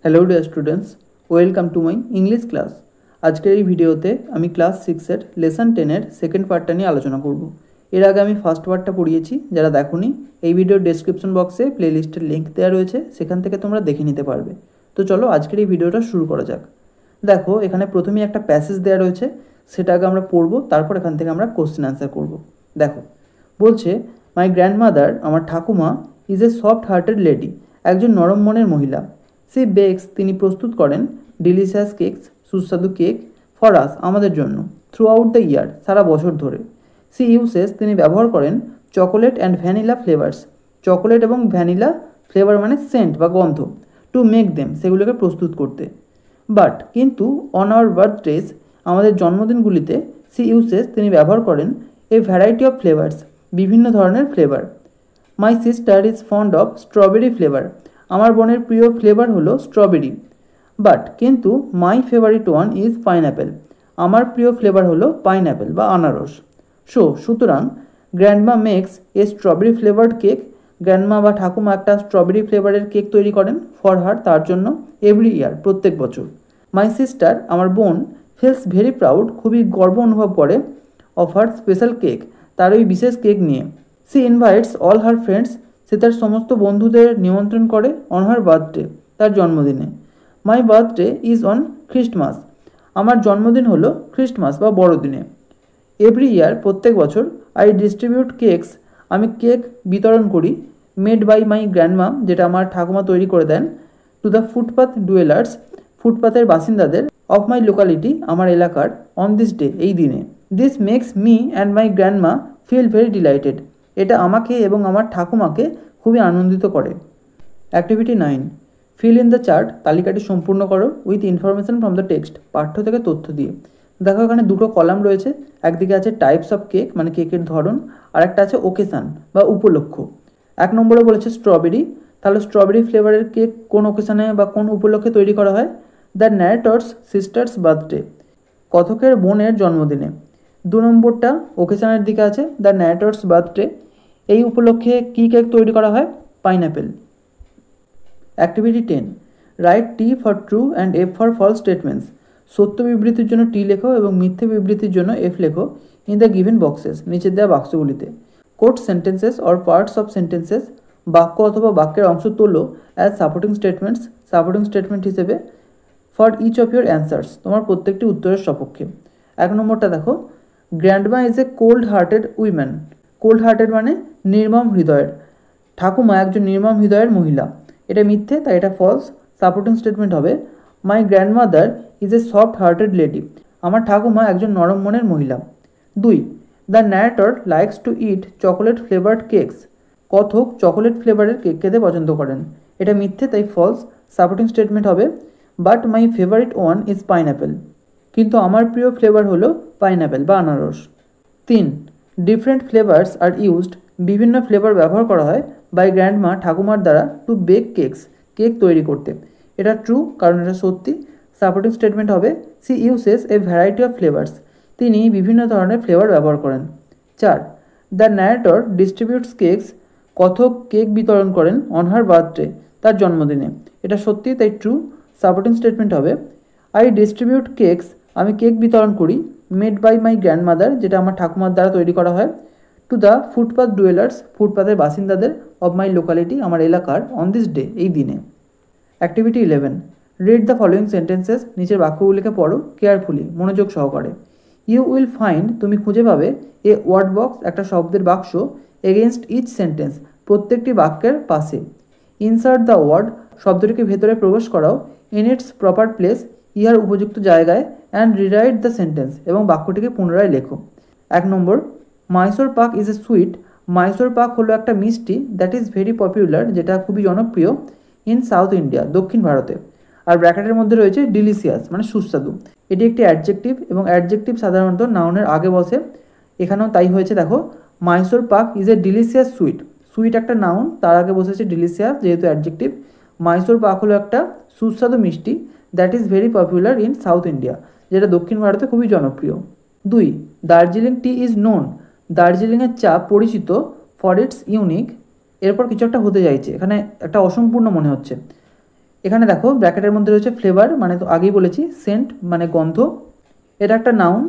Hello dear students, welcome to my English class. আজকের এই ভিডিওতে আমি ক্লাস 6-এর লেসন 10-এর সেকেন্ড পার্টটা নিয়ে আলোচনা করব। এর আগে আমি ফার্স্ট পার্টটা পড়িয়েছি, যারা দেখোনি এই ভিডিওর ডেসক্রিপশন বক্সে প্লেলিস্টের লিঙ্ক দেওয়া রয়েছে, সেখান থেকে তোমরা দেখে নিতে পারবে। তো চলো আজকের এই ভিডিওটা শুরু করা যাক। দেখো, এখানে প্রথমেই একটা প্যাসেজ দেওয়া রয়েছে, সেটা আগে আমরা পড়বো, তারপর এখান থেকে আমরা কোশ্চেন অ্যান্সার করব। দেখো, বলছে মাই গ্র্যান্ডমাদার, আমার ঠাকুমা, is a soft hearted lady, একজন নরম মনের মহিলা। সি বেকস, তিনি প্রস্তুত করেন, ডিলিশিয়াস কেকস, সুস্বাদু কেক, ফর আস, আমাদের জন্য, থ্রু আউট দ্য ইয়ার, সারা বছর ধরে। সি ইউসেস, তিনি ব্যবহার করেন, chocolate and vanilla flavours, chocolate এবং ভ্যানিলা ফ্লেভার মানে সেন্ট বা গন্ধ, টু মেক দেম, সেগুলোকে প্রস্তুত করতে। বাট কিন্তু অন আওয়ার বার্থডেজ, আমাদের জন্মদিনগুলিতে, সি ইউসেস, তিনি ব্যবহার করেন, এ ভ্যারাইটি অফ ফ্লেভার্স, বিভিন্ন ধরনের flavour. My sister is fond of strawberry flavour, আমার বোনের প্রিয় ফ্লেভার হলো স্ট্রবেরি। বাট কিন্তু my favourite one is pineapple, আমার প্রিয় ফ্লেভার হলো পাইনঅ্যাপেল বা আনারস। সুতরাং grandma makes a strawberry flavoured cake, grandma বা ঠাকুমা একটা স্ট্রবেরি ফ্লেভারের কেক তৈরি করেন, ফর হার, তার জন্য, এভরি ইয়ার, প্রত্যেক বছর। মাই সিস্টার, আমার বোন, ফিলস ভেরি প্রাউড, খুবই গর্ব অনুভব করে, অফ হার স্পেশাল কেক, তার ওই বিশেষ কেক নিয়ে। She invites all her friends, সে তার সমস্ত বন্ধুদের নিমন্ত্রণ করে, অন হার বার্থডে, তার জন্মদিনে। My birthday is on Christmas, আমার জন্মদিন হলো খ্রিস্টমাস বা বড়দিনে। এভরি ইয়ার, প্রত্যেক বছর, আই ডিস্ট্রিবিউট কেকস, আমি কেক বিতরণ করি, মেড বাই মাই গ্র্যান্ডমা, যেটা আমার ঠাকুমা তৈরি করে দেন, টু দ্য ফুটপাথ ডুয়েলার্স, ফুটপাথের বাসিন্দাদের, অফ মাই লোকালিটি, আমার এলাকার, অন দিস ডে, এই দিনে। This makes me and my grandma feel very delighted, এটা আমাকে এবং আমার ঠাকুমাকে খুবই আনন্দিত করে। Activity 9, fill in the chart, তালিকাটি সম্পূর্ণ করো, with information from the text, পাঠ্য থেকে তথ্য দিয়ে। দেখো, এখানে দুটো কলাম রয়েছে, একদিকে আছে টাইপস অফ কেক মানে কেকের ধরন, আর একটা আছে ওকেশান বা উপলক্ষ। 1 নম্বরে বলেছে স্ট্রবেরি, তাহলে স্ট্রবেরি ফ্লেভারের কেক কোন ওকেশানে বা কোন উপলক্ষে তৈরি করা হয়? দ্য ন্যারেটরস সিস্টার্স বার্থডে, কথকের বোনের জন্মদিনে। 2 নম্বরটা ওকেশানের দিকে আছে, দ্য ন্যারেটরস বার্থডে, এই উপলক্ষে কী কেক তৈরি করা হয়? Pineapple. Activity 10, write T for true and F for false statements, সত্য বিবৃতির জন্য টি লেখো এবং মিথ্যে বিবৃতির জন্য এফ লেখো, ইন দ্য গিভেন বক্সেস, নিচের দেওয়া বাক্সগুলিতে। Quote sentences or parts of sentences, বাক্য অথবা বাক্যের অংশ তোলো, as supporting statements, supporting statement হিসেবে, for each of your answers, তোমার প্রত্যেকটি উত্তরের সপক্ষে। 1 নম্বরটা দেখো, grandma is a cold hearted woman, cold hearted মানে নির্মম হৃদয়ের, ঠাকুমা একজন নির্মম হৃদয়ের মহিলা, এটা মিথ্যে, তাই এটা ফলস। সাপোর্টিং স্টেটমেন্ট হবে, my grandmother is a soft hearted lady, আমার ঠাকুমা একজন নরম মনের মহিলা। 2, the narrator likes to it chocolate flavoured cakes, Kathak chocolate ফ্লেভারের কেক খেতে পছন্দ করেন, এটা মিথ্যে, তাই ফলস। সাপোর্টিং স্টেটমেন্ট হবে, but my favourite one is pineapple, কিন্তু আমার প্রিয় ফ্লেভার হলো পাইনঅ্যাপেল বা আনারস। 3, ডিফারেন্ট ফ্লেভার্স আর ইউজড, বিভিন্ন ফ্লেভার ব্যবহার করা হয়, বাই গ্র্যান্ডমা, ঠাকুমার দ্বারা, টু বেক কেকস, কেক তৈরি করতে, এটা ট্রু, কারণ এটা সত্যি। সাপোর্টিং স্টেটমেন্ট হবে, she uses a variety of flavours, তিনি বিভিন্ন ধরনের ফ্লেভার ব্যবহার করেন। 4, দ্য ন্যারেটর ডিস্ট্রিবিউটস কেকস, কথক কেক বিতরণ করেন, অন হার বার্থডে, তার জন্মদিনে, এটা সত্যি, তাই ট্রু। সাপোর্টিং স্টেটমেন্ট হবে, আই ডিস্ট্রিবিউট কেকস, আমি কেক বিতরণ করি, মেড বাই মাই গ্র্যান্ডমাদার, যেটা আমার ঠাকুমার দ্বারা তৈরি করা হয়, টু দ্য ফুটপাথ ডুয়েলার্স, ফুটপাথের বাসিন্দাদের, অফ মাই লোকালিটি, আমার এলাকার, অন দিস ডে, এই দিনে। Activity 11, read the following sentences, নিচের বাক্যগুলিকে পড়ো কেয়ারফুলি, মনোযোগ সহকারে। ইউ উইল ফাইন্ড, তুমি খুঁজে পাবে, এ ওয়ার্ড বক্স, একটা শব্দের বাক্স, এগেনস্ট ইচ সেন্টেন্স, প্রত্যেকটি বাক্যের পাশে। ইনসার্ট দ্য ওয়ার্ড, শব্দটিকে ভেতরে প্রবেশ করাও, ইন ইটস প্রপার প্লেস, ইহার উপযুক্ত জায়গায়, অ্যান্ড রিরাইট দ্য সেন্টেন্স, এবং বাক্যটিকে পুনরায় লেখো। 1 নম্বর, মাইসোর পাক ইজ এ সুইট, মাইসোর পাক হলো একটা মিষ্টি, দ্যাট ইজ ভেরি পপুলার, যেটা খুবই জনপ্রিয়, ইন সাউথ ইন্ডিয়া, দক্ষিণ ভারতে। আর ব্র্যাকেটের মধ্যে রয়েছে ডিলিশিয়াস মানে সুস্বাদু, এটি একটি অ্যাডজেক্টিভ, এবং অ্যাডজেক্টিভ সাধারণত নাউনের আগে বসে, এখানেও তাই হয়েছে। দেখো, মাইসোর পাক is a delicious sweet, sweet একটা নাউন, তার আগে বসেছে ডিলিশিয়াস যেহেতু অ্যাডজেক্টিভ। মাইসোর পাক হলো একটা সুস্বাদু মিষ্টি, that is very popular in south India, যেটা দক্ষিণ ভারতে খুবই জনপ্রিয়। 2, দার্জিলিং টি ইজ নোন, দার্জিলিংয়ের চা পরিচিত, ফর ইটস ইউনিক, এরপর কিছু একটা হতে চাইছে, এখানে একটা অসম্পূর্ণ মনে হচ্ছে, এখানে দেখো ব্র্যাকেটের মধ্যে রয়েছে ফ্লেভার, মানে তো আগেই বলেছি সেন্ট মানে গন্ধ, এটা একটা নাউন।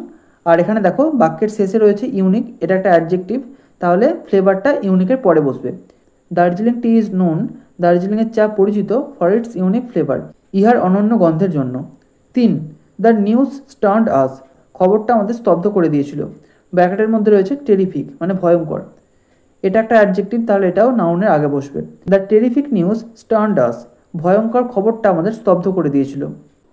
আর এখানে দেখো বাক্যের শেষে রয়েছে ইউনিক, এটা একটা অ্যাডজেক্টিভ, তাহলে ফ্লেভারটা ইউনিকের পরে বসবে। দার্জিলিং টি ইজ নোন, দার্জিলিংয়ের চা পরিচিত ফর ইটস ইউনিক ফ্লেভার, ইহার অনন্য গন্ধের জন্য। 3, দ্য নিউজ স্টান্ড আস, খবরটা আমাদের স্তব্ধ করে দিয়েছিল। ব্র্যাকেটের মধ্যে রয়েছে টেরিফিক মানে ভয়ঙ্কর, এটা একটা অ্যাডজেক্টিভ, তাহলে এটাও নাউনের আগে বসবে। The terrific news stunned us, ভয়ঙ্কর খবরটা আমাদের স্তব্ধ করে দিয়েছিল।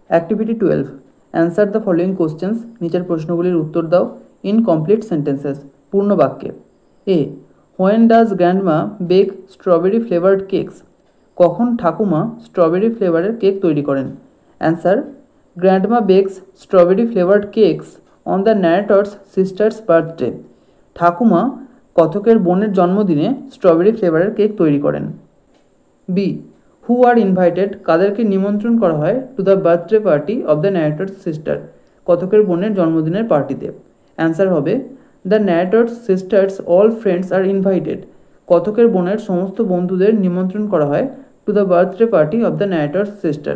Activity 12, answer the following questions, নিচের প্রশ্নগুলির উত্তর দাও ইন কমপ্লিট সেন্টেন্সেস, পূর্ণ বাক্যে। A, when does grandma bake strawberry flavoured cakes, কখন ঠাকুমা স্ট্রবেরি ফ্লেভারের কেক তৈরি করেন? Answer, grandma bakes strawberry flavoured cakes on the narrator's sister's birthday, ঠাকুমা কথকের বোনের জন্মদিনে স্ট্রবেরি ফ্লেভারের কেক তৈরি করেন। বি, হু আর ইনভাইটেড, কাদেরকে নিমন্ত্রণ করা হয় to the birthday party of the narrator's sister, কথকের বোনের জন্মদিনের পার্টিতে? অ্যান্সার হবে, the narrator's sister's all friends are invited, কথকের বোনের সমস্ত বন্ধুদের নিমন্ত্রণ করা হয় to the birthday party of the narrator's sister,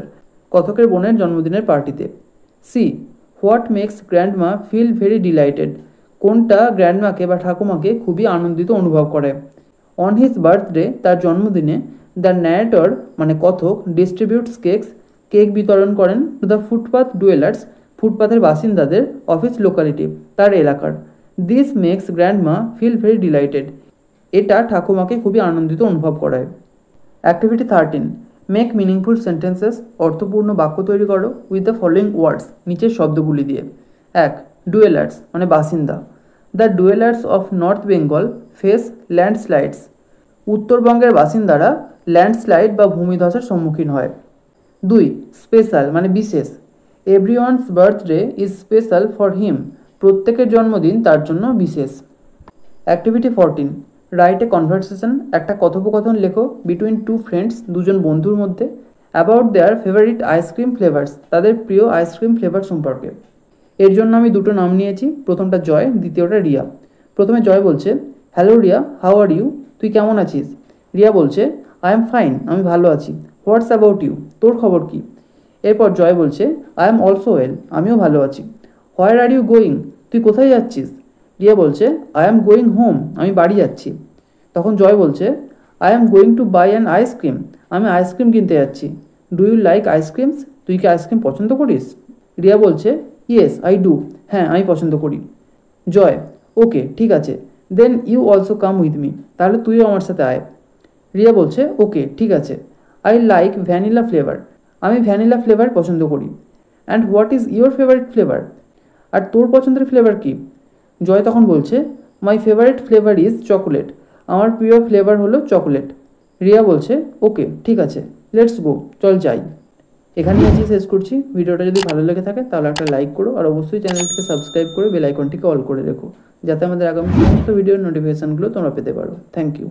কথকের বোনের জন্মদিনের পার্টিতে। See, what makes grandma feel very delighted, কোনটা গ্র্যান্ডমাকে বা ঠাকুমাকে খুবই আনন্দিত অনুভব করে? অন হিজ বার্থডে, তার জন্মদিনে, দ্য ন্যারেটর মানে কথক ডিস্ট্রিবিউটস কেকস, কেক বিতরণ করেন টু দ্য ফুটপাথ ডুয়েলার্স, ফুটপাথের বাসিন্দাদের, অফিস লোকালিটি তার এলাকার। This makes grandma feel very delighted, এটা ঠাকুমাকে খুবই আনন্দিত অনুভব করায়। অ্যাক্টিভিটি 13, মেক মিনিংফুল সেন্টেন্সেস, অর্থপূর্ণ বাক্য তৈরি করো উইথ দ্য ফলোয়িং ওয়ার্ডস, নিচের শব্দগুলি দিয়ে। 1, ডুয়েলার্স মানে বাসিন্দা, the dwellers of north Bengal face landslides, উত্তরবঙ্গের বাসিন্দারা ল্যান্ডস্লাইড বা ভূমিধসের সম্মুখীন হয়। 2, স্পেশাল মানে বিশেষ, everyone's birthday is special for him, প্রত্যেকের জন্মদিন তার জন্য বিশেষ। অ্যাক্টিভিটি 14, রাইট এ কনভারসেশন, একটা কথোপকথন লেখো বিটুইন টু ফ্রেন্ডস, দুজন বন্ধুর মধ্যে, about their favourite ice cream flavours, তাদের প্রিয় আইসক্রিম ফ্লেভার সম্পর্কে। এর জন্য আমি দুটো নাম নিয়েছি, প্রথমটা জয়, দ্বিতীয়টা রিয়া। প্রথমে জয় বলছে, hello Riya, how are you, তুই কেমন আছিস? রিয়া বলছে, আই এম ফাইন, আমি ভালো আছি। হোয়াটস অ্যাবাউট ইউ, তোর খবর কী? এরপর জয় বলছে, আই এম অলসো ওয়েল, আমিও ভালো আছি। হোয়ার আর ইউ গোয়িং, তুই কোথায় যাচ্ছিস? রিয়া বলছে, আই এম গোয়িং হোম, আমি বাড়ি যাচ্ছি। তখন জয় বলছে, I am going to buy an ice cream, আমি আইসক্রিম কিনতে যাচ্ছি। ডু ইউ লাইক আইসক্রিমস, তুই কি আইসক্রিম পছন্দ করিস? রিয়া বলছে, ইয়েস আই ডু, হ্যাঁ আমি পছন্দ করি। জয়, ওকে ঠিক আছে, then you also come with me, তাহলে তুইও আমার সাথে আয়। রিয়া বলছে, ওকে ঠিক আছে, আই লাইক ভ্যানিলা ফ্লেভার, আমি ভ্যানিলা ফ্লেভার পছন্দ করি। And what is your favourite flavour, আর তোর পছন্দের ফ্লেভার কি? জয় তখন বলছে, my favourite flavour is chocolate, আমার প্রিয় ফ্লেভার হলো চকোলেট। রিয়া বলছে, ওকে ঠিক আছে, লেটস গো, চল যাই। এখানেই আজকে শেষ করছি। ভিডিওটা যদি ভালো লেগে থাকে তাহলে একটা লাইক করো, আর অবশ্যই চ্যানেলটিকে সাবস্ক্রাইব করে বেল আইকনটিকে অল করে রেখো, যাতে আমাদের আগামী সমস্ত ভিডিওর নোটিফিকেশানগুলো তোমরা পেতে পারো। Thank you.